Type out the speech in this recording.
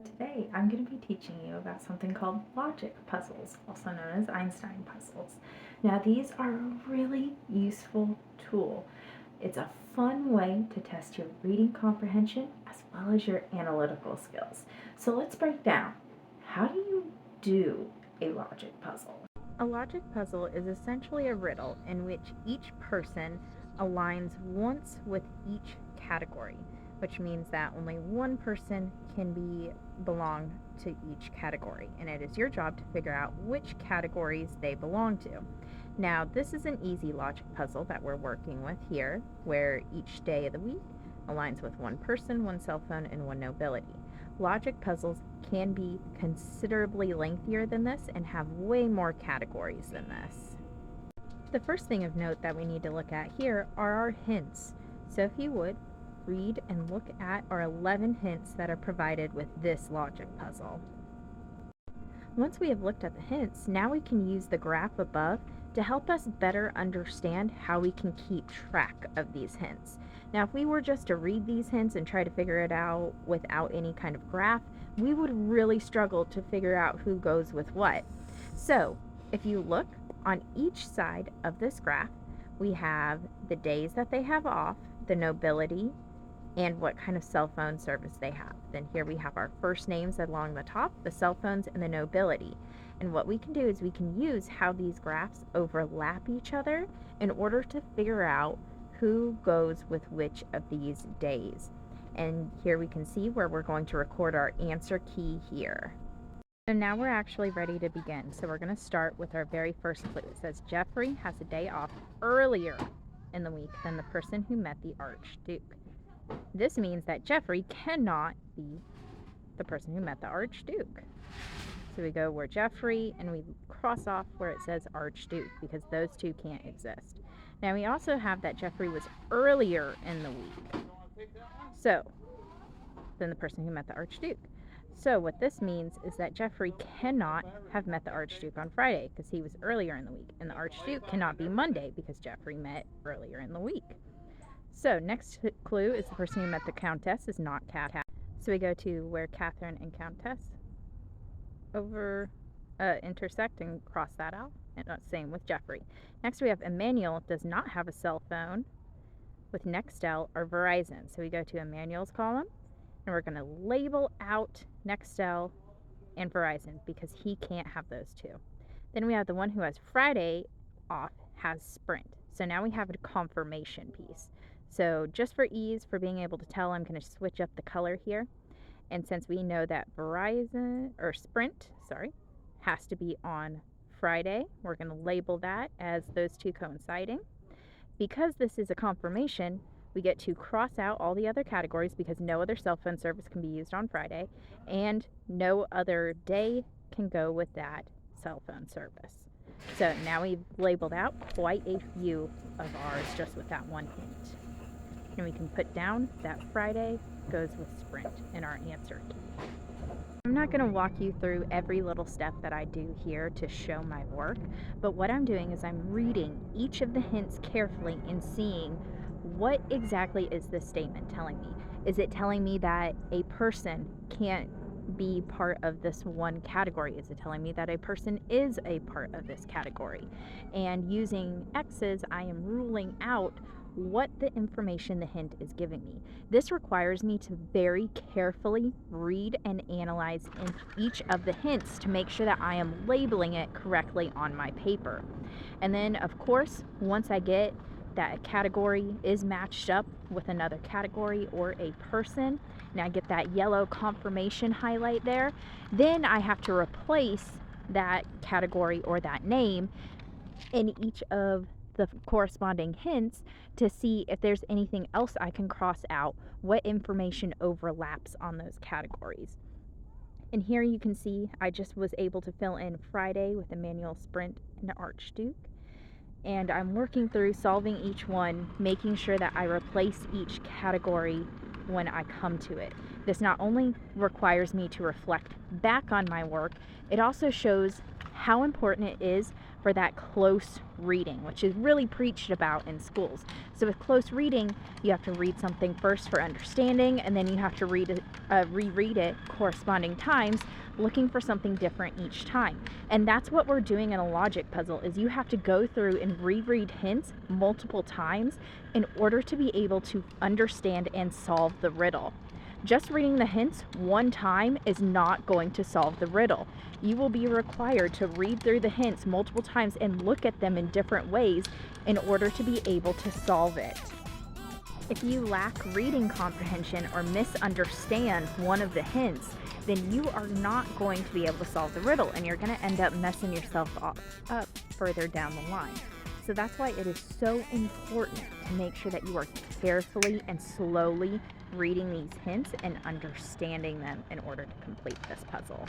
Today, I'm going to be teaching you about something called logic puzzles, also known as Einstein puzzles. Now, these are a really useful tool. It's a fun way to test your reading comprehension as well as your analytical skills. So let's break down. How do you do a logic puzzle? A logic puzzle is essentially a riddle in which each person aligns once with each category, which means that only one person can belong to each category, and it is your job to figure out which categories they belong to. Now, this is an easy logic puzzle that we're working with here, where each day of the week aligns with one person, one cell phone, and one nobility. Logic puzzles can be considerably lengthier than this and have way more categories than this. The first thing of note that we need to look at here are our hints. So if you would, read and look at our 11 hints that are provided with this logic puzzle. Once we have looked at the hints, now we can use the graph above to help us better understand how we can keep track of these hints. Now, if we were just to read these hints and try to figure it out without any kind of graph, we would really struggle to figure out who goes with what. So, if you look on each side of this graph, we have the days that they have off, the nobility, and what kind of cell phone service they have. Then here we have our first names along the top, the cell phones, and the nobility. And what we can do is we can use how these graphs overlap each other in order to figure out who goes with which of these days. And here we can see where we're going to record our answer key here. So now we're actually ready to begin. So we're going to start with our very first clue. It says Jeffrey has a day off earlier in the week than the person who met the Archduke. This means that Jeffrey cannot be the person who met the Archduke. So we go where Jeffrey and we cross off where it says Archduke because those two can't exist. Now we also have that Jeffrey was earlier in the week. So, than the person who met the Archduke. So what this means is that Jeffrey cannot have met the Archduke on Friday because he was earlier in the week. And the Archduke cannot be Monday because Jeffrey met earlier in the week. So next clue is the person who met the Countess is not Catherine. So we go to where Catherine and Countess intersect and cross that out. And same with Jeffrey. Next we have Emmanuel does not have a cell phone with Nextel or Verizon. So we go to Emmanuel's column and we're going to label out Nextel and Verizon because he can't have those two. Then we have the one who has Friday off has Sprint. So now we have a confirmation piece. So just for ease, for being able to tell, I'm going to switch up the color here. And since we know that Sprint has to be on Friday, we're going to label that as those two coinciding. Because this is a confirmation, we get to cross out all the other categories because no other cell phone service can be used on Friday and no other day can go with that cell phone service. So now we've labeled out quite a few of ours just with that one hint. And we can put down that Friday goes with Sprint in our answer key. I'm not going to walk you through every little step that I do here to show my work, but what I'm doing is I'm reading each of the hints carefully and seeing what exactly is this statement telling me. Is it telling me that a person can't be part of this one category? Is it telling me that a person is a part of this category? And using X's, I am ruling out what the information the hint is giving me. This requires me to very carefully read and analyze in each of the hints to make sure that I am labeling it correctly on my paper. And then, of course, once I get that a category is matched up with another category or a person, and I get that yellow confirmation highlight there, then I have to replace that category or that name in each of the corresponding hints to see if there's anything else I can cross out, what information overlaps on those categories. And here you can see I just was able to fill in Friday with Emmanuel, Sprint, and Archduke. And I'm working through solving each one, making sure that I replace each category when I come to it. This not only requires me to reflect back on my work, it also shows how important it is for that close reading, which is really preached about in schools. So with close reading, you have to read something first for understanding, and then you have to reread it corresponding times, looking for something different each time. And that's what we're doing in a logic puzzle, is you have to go through and reread hints multiple times in order to be able to understand and solve the riddle. Just reading the hints one time is not going to solve the riddle. You will be required to read through the hints multiple times and look at them in different ways in order to be able to solve it. If you lack reading comprehension or misunderstand one of the hints, then you are not going to be able to solve the riddle, and you're going to end up messing yourself up further down the line. So that's why it is so important to make sure that you are carefully and slowly reading these hints and understanding them in order to complete this puzzle.